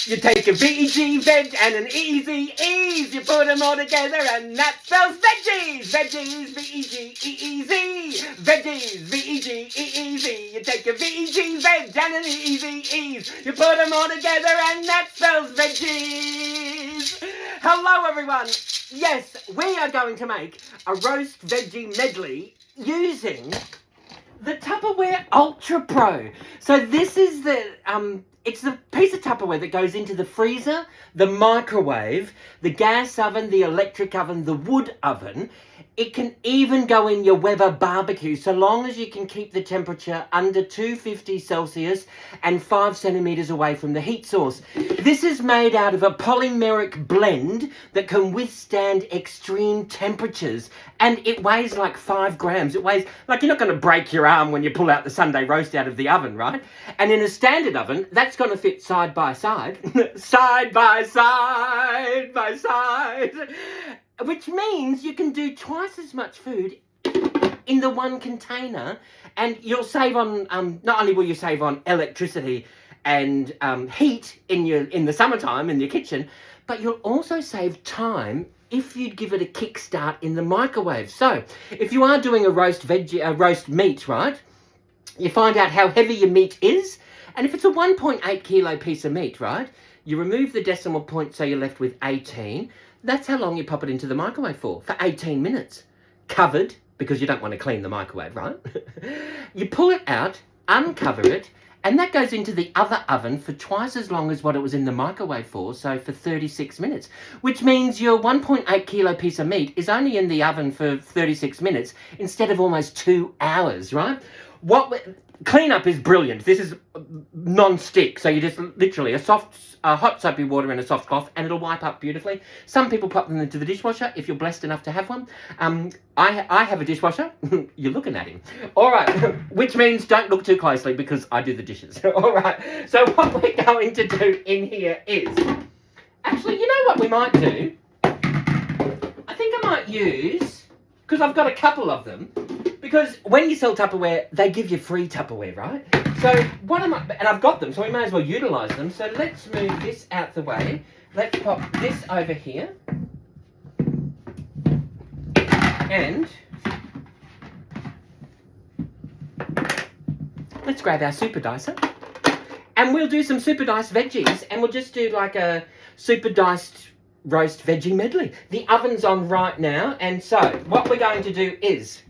You take a V-E-G, veg, and an easy ease. You put them all together and that spells veggies. Veggies, V-E-G-E-E-Z. Veggies, V-E-G-E-E-Z. You take a V-E-G, veg, and an easy ease. You put them all together and that spells veggies. Hello, everyone. Yes, we are going to make a roast veggie medley using the Tupperware Ultra Pro. So this is it's the piece of Tupperware that goes into the freezer, the microwave, the gas oven, the electric oven, the wood oven. It can even go in your Weber barbecue, so long as you can keep the temperature under 250 Celsius and 5 centimeters away from the heat source. This is made out of a polymeric blend that can withstand extreme temperatures, and it weighs like 5 grams. It weighs like you're not going to break your arm when you pull out the Sunday roast out of the oven, right? And in a standard oven, that's going to fit side by side, side by side by side. Which means you can do twice as much food in the one container, and you'll save on, not only will you save on electricity and heat in the summertime in your kitchen, but you'll also save time if you'd give it a kickstart in the microwave. So if you are doing a roast meat, right, you find out how heavy your meat is, and if it's a 1.8 kilo piece of meat, right, you remove the decimal point so you're left with 18. That's how long you pop it into the microwave for 18 minutes. Covered, because you don't want to clean the microwave, right? You pull it out, uncover it, and that goes into the other oven for twice as long as what it was in the microwave for, so for 36 minutes. Which means your 1.8 kilo piece of meat is only in the oven for 36 minutes instead of almost 2 hours, right? Cleanup is brilliant. This is non-stick, so you just literally hot soapy water and a soft cloth, and it'll wipe up beautifully. Some people pop them into the dishwasher if you're blessed enough to have one. I have a dishwasher. You're looking at him. All right, which means don't look too closely because I do the dishes. All right, so what we're going to do in here is, actually, you know what we might do? I think I might use, because I've got a couple of them, because when you sell Tupperware, they give you free Tupperware, right? So and I've got them, so we may as well utilise them. So let's move this out the way. Let's pop this over here. And let's grab our super dicer. And we'll do some super diced veggies, and we'll just do like a super diced roast veggie medley. The oven's on right now, and so what we're going to do is,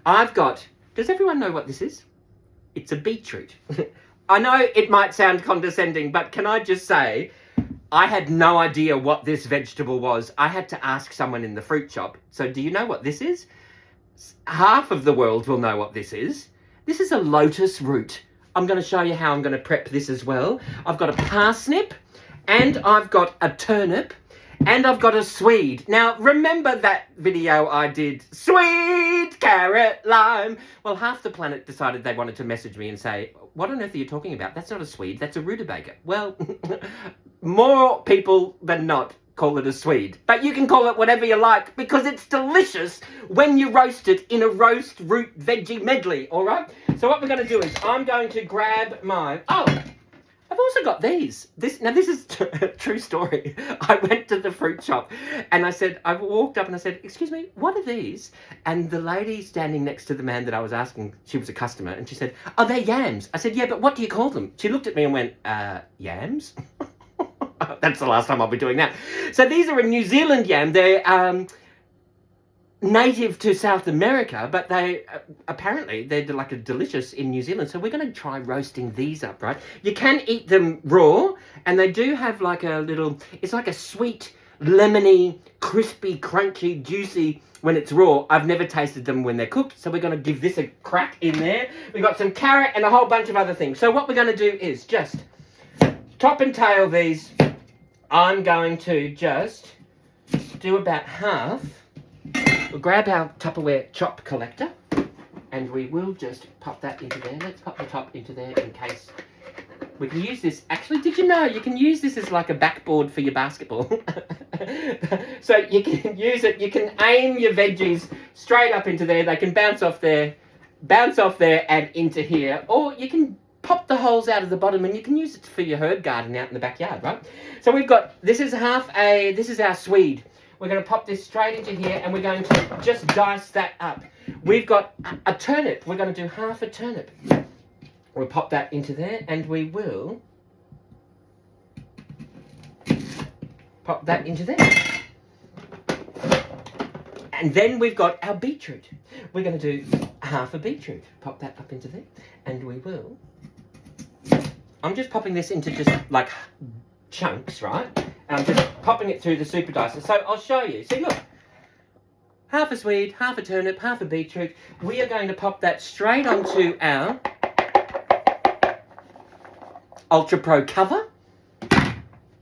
does everyone know what this is? It's a beetroot. I know it might sound condescending, but can I just say, I had no idea what this vegetable was. I had to ask someone in the fruit shop. So do you know what this is? Half of the world will know what this is. This is a lotus root. I'm going to show you how I'm going to prep this as well. I've got a parsnip, and I've got a turnip, and I've got a swede. Now, remember that video I did? Sweet carrot lime. Well, half the planet decided they wanted to message me and say, what on earth are you talking about? That's not a swede, that's a rutabaga. Well, more people than not call it a swede. But you can call it whatever you like because it's delicious when you roast it in a roast root veggie medley, all right? So what we're going to do is I'm going to grab my... I've also got these. This is a true story. I went to the fruit shop and I walked up and I said, excuse me, what are these? And the lady standing next to the man that I was asking, she was a customer, and she said, oh, they're yams. I said, yeah, but what do you call them? She looked at me and went, yams? That's the last time I'll be doing that. So these are a New Zealand yam. They're native to South America, but they're like a delicious in New Zealand. So we're going to try roasting these up, right? You can eat them raw, and they do have like it's like a sweet, lemony, crispy, crunchy, juicy when it's raw. I've never tasted them when they're cooked, so we're going to give this a crack in there. We've got some carrot and a whole bunch of other things. So what we're going to do is just top and tail these. I'm going to just do about half. We'll grab our Tupperware chop collector, and we will just pop that into there. Let's pop the top into there in case we can use this. Actually, did you know you can use this as like a backboard for your basketball? So you can use it, you can aim your veggies straight up into there. They can bounce off there and into here. Or you can pop the holes out of the bottom, and you can use it for your herb garden out in the backyard, right? So we've got, this is our swede. We're going to pop this straight into here, and we're going to just dice that up. We've got a turnip. We're going to do half a turnip. We'll pop that into there, and we will pop that into there. And then we've got our beetroot. We're going to do half a beetroot. Pop that up into there, and we will... I'm just popping this into just like chunks, right? And I'm just popping it through the super dicer. So I'll show you. See, look. Half a swede, half a turnip, half a beetroot. We are going to pop that straight onto our Ultra Pro cover.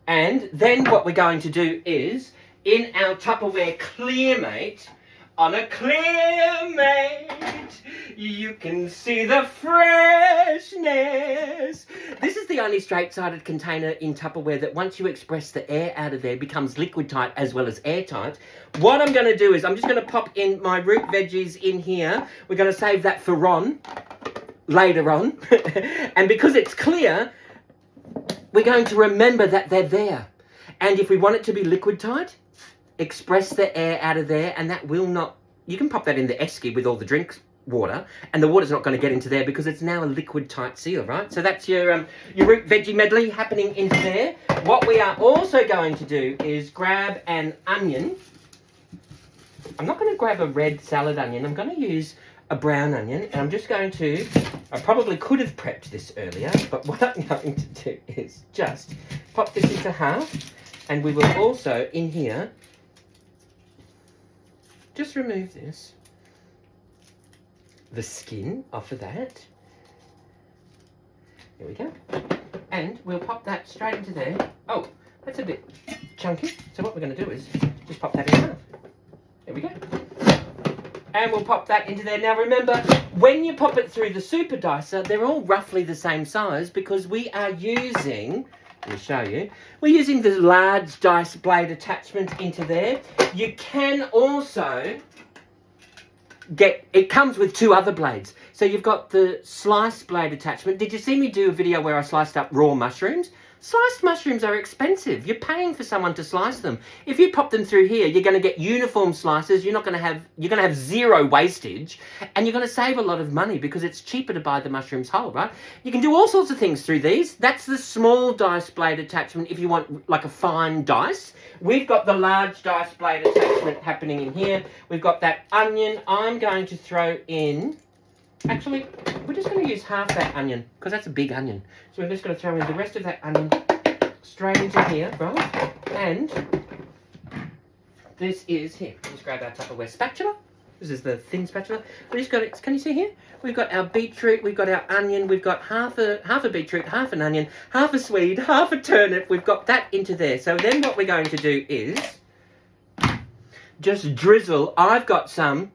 And then what we're going to do is, in our Tupperware Clearmate, on a Clearmate, you can see the freshness. This is the only straight-sided container in Tupperware that once you express the air out of there becomes liquid tight as well as airtight. What I'm going to do is I'm just going to pop in my root veggies in here. We're going to save that for Ron later on. And because it's clear, we're going to remember that they're there. And if we want it to be liquid tight, express the air out of there, and that will not... You can pop that in the esky with all the drink water, and the water's not going to get into there because it's now a liquid tight seal, right? So that's your root veggie medley happening into there. What we are also going to do is grab an onion. I'm not going to grab a red salad onion. I'm going to use a brown onion, and I'm just going to... I probably could have prepped this earlier, but what I'm going to do is just pop this into half, and we will also, in here, just remove this, the skin off of that. There we go. And we'll pop that straight into there. Oh, that's a bit chunky. So what we're going to do is just pop that in half. There we go. And we'll pop that into there. Now remember, when you pop it through the super dicer, they're all roughly the same size because we are using... Let me show you. We're using the large dice blade attachment into there. You can also get... It comes with two other blades. So you've got the slice blade attachment. Did you see me do a video where I sliced up raw mushrooms? Sliced mushrooms are expensive. You're paying for someone to slice them. If you pop them through here, you're going to get uniform slices. You're going to have zero wastage, and you're going to save a lot of money because it's cheaper to buy the mushrooms whole, right? You can do all sorts of things through these. That's the small dice blade attachment if you want like a fine dice. We've got the large dice blade attachment happening in here. We've got that onion. I'm going to throw in... Actually, we're just going to use half that onion because that's a big onion. So we're just going to throw in the rest of that onion straight into here, right? And this is here. Just grab our Tupperware spatula. This is the thin spatula. We just got it. Can you see here? We've got our beetroot. We've got our onion. We've got half a beetroot, half an onion, half a swede, half a turnip. We've got that into there. So then what we're going to do is just drizzle. I've got some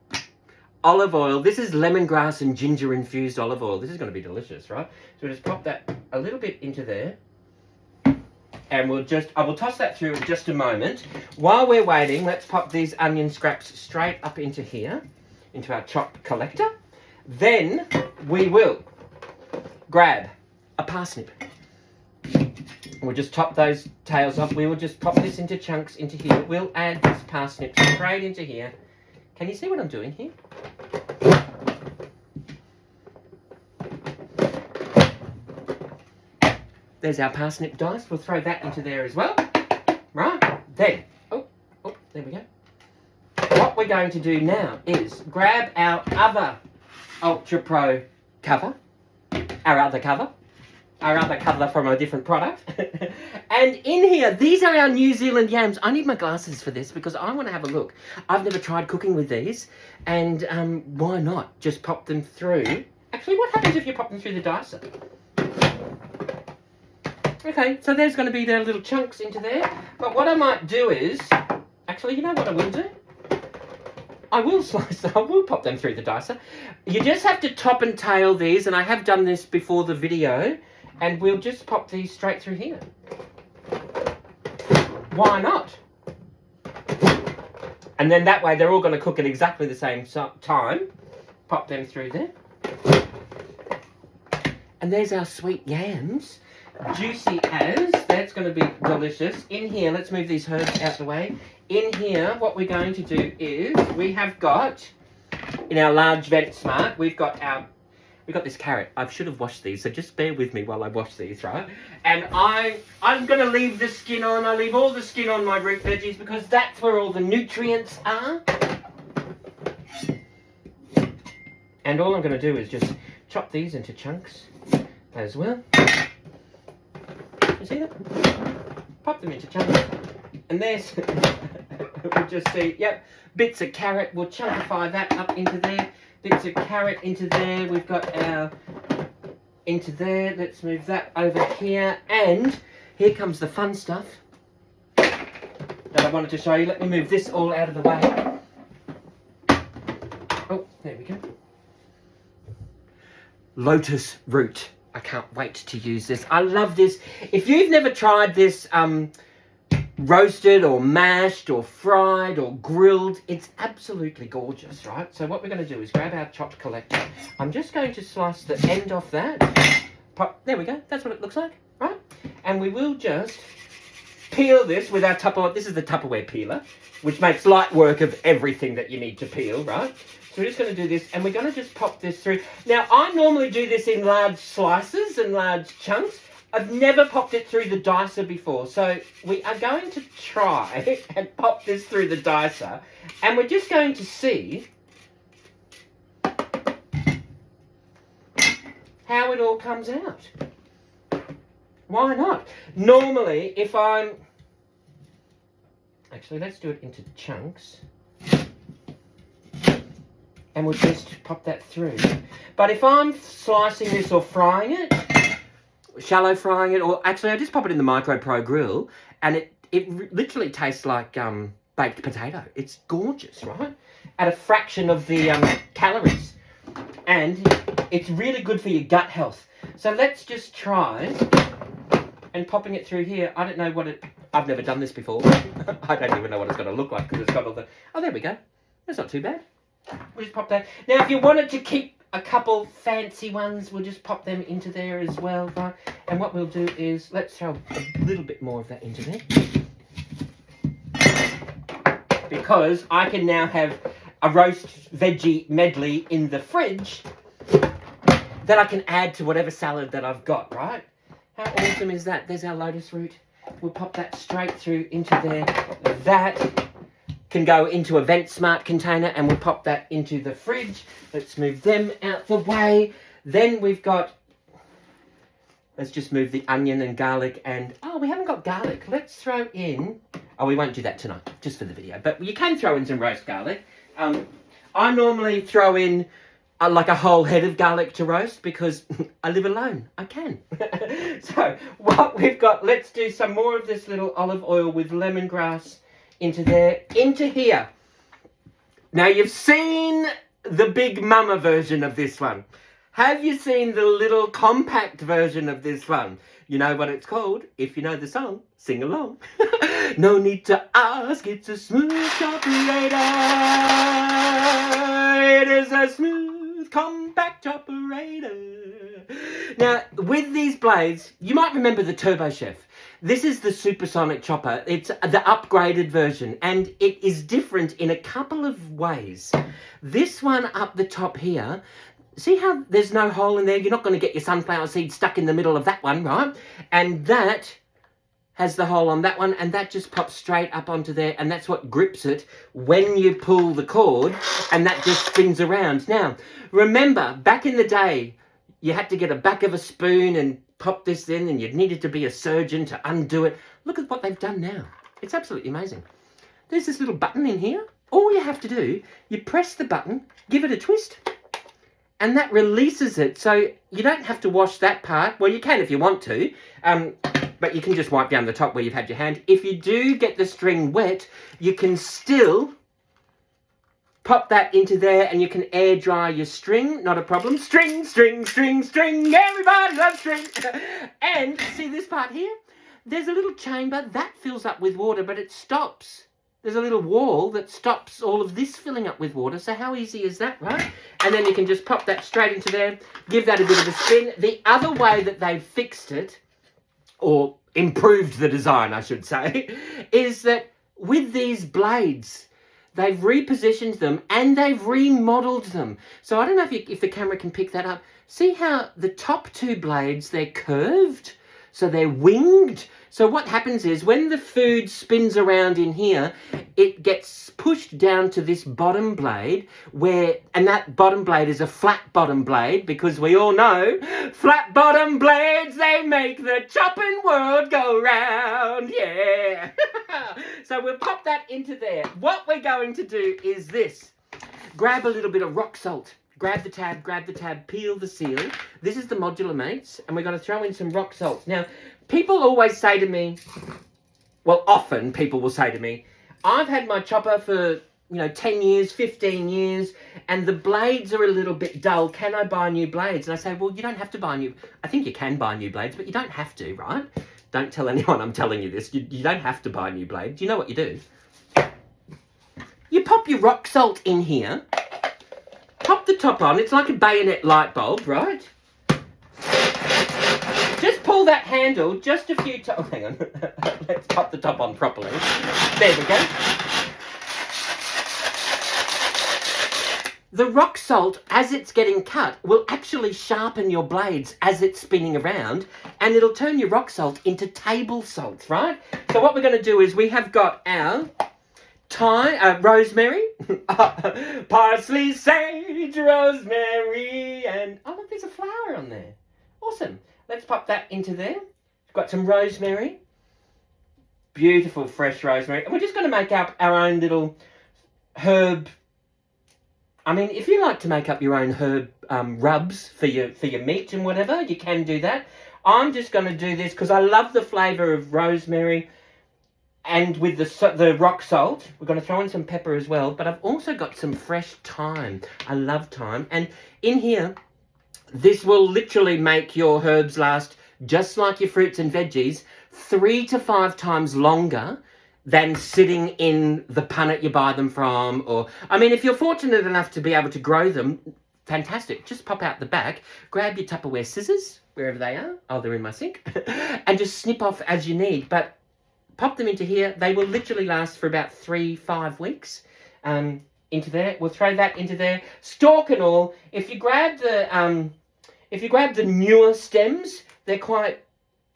olive oil. This is lemongrass and ginger infused olive oil. This is going to be delicious, right? So we'll just pop that a little bit into there. And I will toss that through in just a moment. While we're waiting, let's pop these onion scraps straight up into here, into our chop collector. Then we will grab a parsnip. We'll just top those tails off. We will just pop this into chunks into here. We'll add this parsnip straight into here. Can you see what I'm doing here? There's our parsnip dice. We'll throw that into there as well. Right? Then, there we go. What we're going to do now is grab our other Ultra Pro cover, our other cover from a different product. And in here, these are our New Zealand yams. I need my glasses for this because I want to have a look. I've never tried cooking with these. And why not? Just pop them through. Actually, what happens if you pop them through the dicer? Okay, so there's going to be their little chunks into there. But what I might do is... Actually, you know what I will do? I will pop them through the dicer. You just have to top and tail these, and I have done this before the video, and we'll just pop these straight through here. Why not? And then that way they're all going to cook at exactly the same time. Pop them through there. And there's our sweet yams. Juicy as. That's going to be delicious. In here, let's move these herbs out the way. In here, what we're going to do is we have got, in our large vent smart, we've got this carrot. I should have washed these, so just bear with me while I wash these, right? And I'm going to leave the skin on. I leave all the skin on my root veggies because that's where all the nutrients are. And all I'm going to do is just chop these into chunks as well. You see that? Pop them into chunks. And there's, we'll just see, yep, bits of carrot. We'll chunkify that up into there. Bits of carrot into there. We've got our, into there. Let's move that over here. And here comes the fun stuff that I wanted to show you. Let me move this all out of the way. Oh, there we go. Lotus root. I can't wait to use this. I love this. If you've never tried this roasted or mashed or fried or grilled, it's absolutely gorgeous, right? So what we're going to do is grab our chopped collector. I'm just going to slice the end off that. Pop, there we go. That's what it looks like, right? And we will just peel this with our Tupperware. This is the Tupperware peeler, which makes light work of everything that you need to peel, right? So we're just going to do this, and we're going to just pop this through. Now, I normally do this in large slices and large chunks. I've never popped it through the dicer before, so we are going to try and pop this through the dicer, and we're just going to see how it all comes out. Why not? Normally, if I'm... Actually, let's do it into chunks. And we'll just pop that through. But if I'm slicing this or frying it, shallow frying it, or actually I just pop it in the Micro Pro grill, and it literally tastes like baked potato. It's gorgeous, right? At a fraction of the calories. And it's really good for your gut health. So let's just try and popping it through here. I don't know what it... I've never done this before. I don't even know what it's going to look like because it's got all the... Oh, there we go. That's not too bad. We'll just pop that. Now, if you wanted to keep a couple fancy ones, we'll just pop them into there as well. Right? And what we'll do is, let's throw a little bit more of that into there. Because I can now have a roast veggie medley in the fridge that I can add to whatever salad that I've got, right? How awesome is that? There's our lotus root. We'll pop that straight through into there. That can go into a Vent Smart container, and we'll pop that into the fridge. Let's move them out the way. Then we've got, let's just move the onion and garlic and, oh, we haven't got garlic. Let's throw in, oh, we won't do that tonight, just for the video, but you can throw in some roast garlic. I normally throw in like a whole head of garlic to roast because I live alone. I can. So what we've got, let's do some more of this little olive oil with lemongrass into there, into here. Now you've seen the big mama version of this one. Have you seen the little compact version of this one? You know what it's called? If you know the song, sing along. No need to ask, it's a smooth operator. It is a smooth compact operator. Now, with these blades, you might remember the Turbo Chef. This is the supersonic chopper. It's the upgraded version, and it is different in a couple of ways. This one up the top here, see how there's no hole in there? You're not going to get your sunflower seed stuck in the middle of that one, right? And that has the hole on that one, and that just pops straight up onto there, and that's what grips it when you pull the cord, and that just spins around. Now, remember, back in the day, you had to get a back of a spoon and pop this in, and you needed to be a surgeon to undo it. Look at what they've done now. It's absolutely amazing. There's this little button in here. All you have to do, you press the button, give it a twist, and that releases it. So you don't have to wash that part. Well, you can if you want to, but you can just wipe down the top where you've had your hand. If you do get the string wet, you can still pop that into there, and you can air dry your string, not a problem. String, string, string, string, everybody loves string. And see this part here? There's a little chamber that fills up with water, but it stops. there's a little wall that stops all of this filling up with water. So how easy is that, right? And then you can just pop that straight into there, give that a bit of a spin. The other way that they've fixed it, or improved the design, I should say, is that with these blades, they've repositioned them and they've remodeled them. So I don't know if the camera can pick that up. See how the top two blades, they're curved? So they're winged. So what happens is when the food spins around in here, it gets pushed down to this bottom blade and that bottom blade is a flat bottom blade, because we all know flat bottom blades, they make the chopping world go round. Yeah. So we'll pop that into there. What we're going to do is this. Grab a little bit of rock salt. Grab the tab, peel the seal. This is the modular, mates, and we're going to throw in some rock salt. Now, people always say to me, well, often people will say to me, I've had my chopper for, 10 years, 15 years, and the blades are a little bit dull. Can I buy new blades? And I say, well, you don't have to buy new. I think you can buy new blades, but you don't have to, right? Don't tell anyone I'm telling you this. You don't have to buy new blades. You know what you do? You pop your rock salt in here. Pop the top on. It's like a bayonet light bulb, right? Just pull that handle just a few times. Oh, hang on. Let's pop the top on properly. There we go. The rock salt, as it's getting cut, will actually sharpen your blades as it's spinning around, and it'll turn your rock salt into table salt, right? So what we're going to do is we have got our thyme, rosemary, parsley, sage, rosemary, and oh look, there's a flower on there. Awesome. Let's pop that into there. We've got some rosemary, beautiful fresh rosemary, and we're just going to make up our own little herb. I mean, if you like to make up your own herb rubs for your meat and whatever, you can do that. I'm just going to do this because I love the flavour of rosemary. And with the rock salt, we're going to throw in some pepper as well. But I've also got some fresh thyme. I love thyme. And in here, this will literally make your herbs last, just like your fruits and veggies, 3 to 5 times longer than sitting in the punnet you buy them from. Or, I mean, if you're fortunate enough to be able to grow them, fantastic. Just pop out the back, grab your Tupperware scissors, wherever they are. Oh, they're in my sink. And just snip off as you need. But pop them into here. They will literally last for about 3-5 weeks. Into there, we'll throw that into there. Stalk and all. If you grab the newer stems, they're quite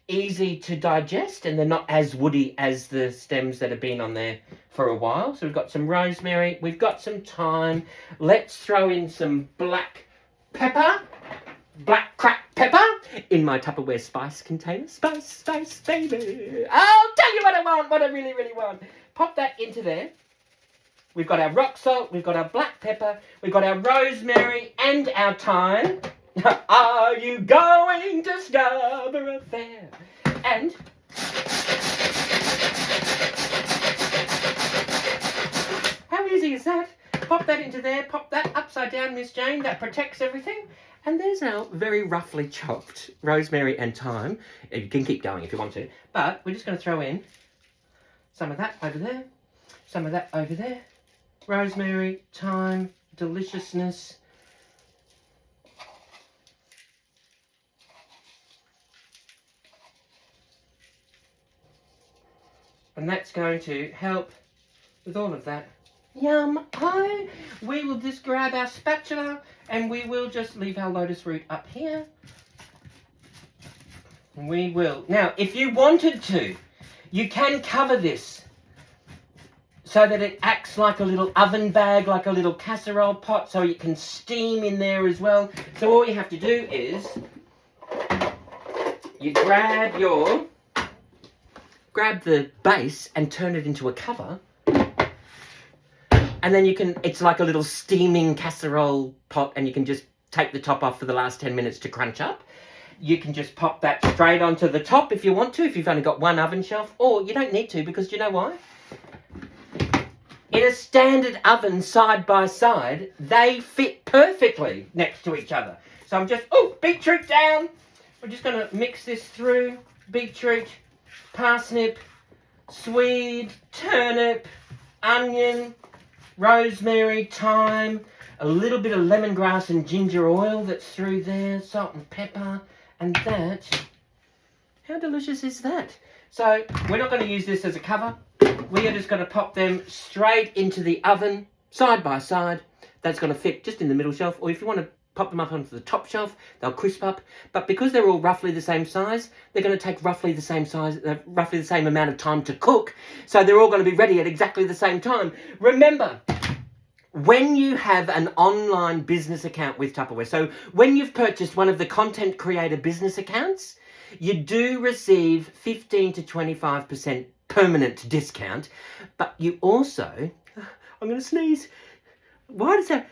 easy to digest, and they're not as woody as the stems that have been on there for a while. So we've got some rosemary. We've got some thyme. Let's throw in some black pepper. Black cracked pepper in my Tupperware spice container. Spice, baby. I'll tell you what I want, what I really, really want. Pop that into there. We've got our rock salt, we've got our black pepper, we've got our rosemary and our thyme. Are you going to Scarborough Fair? And how easy is that? Pop that into there, pop that upside down, Miss Jane. That protects everything. And there's our very roughly chopped rosemary and thyme. You can keep going if you want to. But we're just going to throw in some of that over there. Some of that over there. Rosemary, thyme, deliciousness. And that's going to help with all of that. Yum! Oh, we will just grab our spatula and we will just leave our lotus root up here. We will. Now, if you wanted to, you can cover this so that it acts like a little oven bag, like a little casserole pot, so it can steam in there as well. So all you have to do is you grab the base and turn it into a cover. And then you can, it's like a little steaming casserole pot, and you can just take the top off for the last 10 minutes to crunch up. You can just pop that straight onto the top if you want to, if you've only got one oven shelf, or you don't need to, because do you know why? In a standard oven side by side, they fit perfectly next to each other. So I'm just, beetroot down. We're just going to mix this through. Beetroot, parsnip, swede, turnip, onion, rosemary, thyme, a little bit of lemongrass and ginger oil that's through there, salt and pepper, and that. How delicious is that? So we're not going to use this as a cover. We are just going to pop them straight into the oven, side by side. That's going to fit just in the middle shelf, or if you want to pop them up onto the top shelf, they'll crisp up. But because they're all roughly the same size, they're going to take roughly the same amount of time to cook. So they're all going to be ready at exactly the same time. Remember, when you have an online business account with Tupperware, so when you've purchased one of the content creator business accounts, you do receive 15 to 25% permanent discount, but you also, I'm going to sneeze. Why does that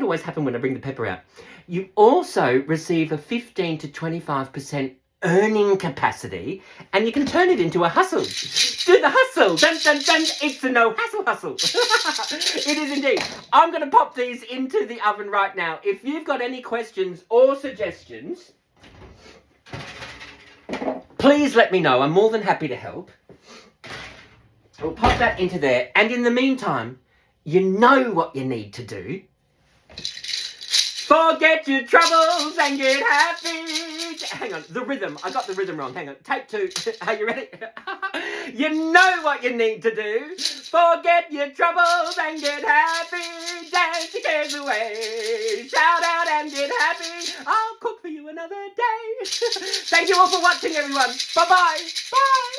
always happen when I bring the pepper out? You also receive a 15 to 25% earning capacity, and you can turn it into a hustle. Do the hustle. Dun, dun, dun. It's a no hassle hustle. It is indeed. I'm going to pop these into the oven right now. If you've got any questions or suggestions, please let me know. I'm more than happy to help. We'll pop that into there. And in the meantime, you know what you need to do. Forget your troubles and get happy. Hang on, the rhythm. I got the rhythm wrong. Hang on. Take two. Are you ready? You know what you need to do. Forget your troubles and get happy. Dance your cares away. Shout out and get happy. I'll cook for you another day. Thank you all for watching, everyone. Bye-bye. Bye.